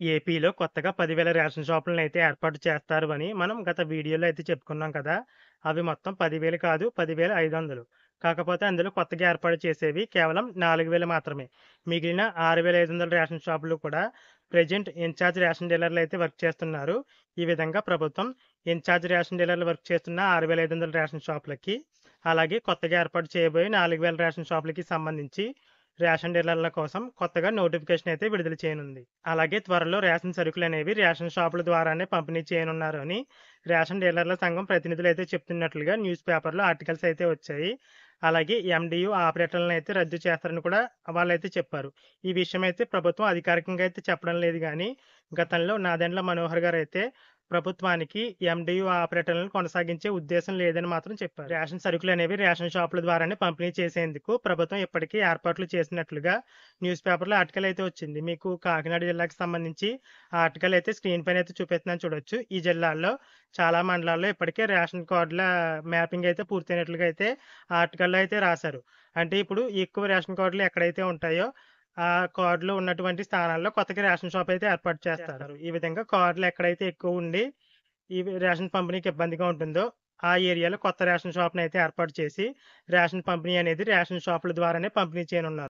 ఏపీలో కొత్తగా 10,000 రేషన్ షాపులనైతే ఏర్పాటు చేస్తారు అని మనం గత వీడియోలో అయితే చెప్పుకున్నాం కదా! అవి మొత్తం 10,000 కాదు 10,500. కాకపోతే అందులో కొత్తగా ఏర్పాటు చేసేవి కేవలం 4,000 మాత్రమే. మిగిలిన 6,500 రేషన్ షాపులు కూడా ప్రెజెంట్ ఇన్‌చార్జ్ రేషన్ డీలర్లు అయితే వర్క్ చేస్తున్నారు. ఈ విధంగా ప్రభుత్వం ఇన్‌చార్జ్ రేషన్ డీలర్లు వర్క్ చేస్తున్న 6,500 రేషన్ షాపులకి, అలాగే కొత్తగా ఏర్పాటు చేయబోయే 4,000 రేషన్ షాపులకి సంబంధించి రేషన్ డీలర్ల కోసం కొత్తగా నోటిఫికేషన్ అయితే విడుదల చేయనుంది. అలాగే త్వరలో రేషన్ సరుకులనేవి రేషన్ షాపుల ద్వారానే పంపిణీ చేయనున్నారు అని రేషన్ డీలర్ల సంఘం ప్రతినిధులైతే చెప్తున్నట్లుగా న్యూస్ పేపర్‌లో ఆర్టికల్స్ అయితే వచ్చాయి. అలాగే ఎండీయూ ఆపరేటర్లనైతే రద్దు చేస్తారని కూడా వాళ్ళైతే చెప్పారు. ఈ విషయం అయితే ప్రభుత్వం అధికారికంగా అయితే చెప్పడం లేదు గానీ, గతంలో నాదెండ్ల మనోహర్ గారైతే ప్రభుత్వానికి ఎండీయూ ఆపరేటర్లను కొనసాగించే ఉద్దేశం లేదని మాత్రం చెప్పారు. రేషన్ సరుకులనేవి రేషన్ షాపుల ద్వారానే పంపిణీ చేసేందుకు ప్రభుత్వం ఇప్పటికే ఏర్పాట్లు చేసినట్లుగా న్యూస్ పేపర్‌లో ఆర్టికల్ అయితే వచ్చింది. మీకు కాకినాడ జిల్లాకి సంబంధించి ఆ ఆర్టికల్ అయితే స్క్రీన్ పైన అయితే చూపిస్తున్నాను చూడొచ్చు. ఈ జిల్లాల్లో చాలా మండలాల్లో ఇప్పటికే రేషన్ కార్డుల మ్యాపింగ్ అయితే పూర్తయినట్లుగా అయితే ఆ ఆర్టికల్‌లో అయితే రాశారు. అంటే ఇప్పుడు ఎక్కువ రేషన్ కార్డులు ఎక్కడైతే ఉంటాయో ఆ కార్డ్‌లో ఉన్నటువంటి స్థానాల్లో కొత్తగా రేషన్ షాప్ అయితే ఏర్పాటు చేస్తారు. ఈ విధంగా కార్డ్‌లు ఎక్కడైతే ఎక్కువుండి రేషన్ పంపిణీకి ఇబ్బందిగా ఉంటుందో ఆ ఏరియాలో కొత్త రేషన్ షాప్‌నైతే ఏర్పాటు చేసి రేషన్ పంపిణీ అనేది రేషన్ షాపుల ద్వారానే పంపిణీ చేయనున్నారు.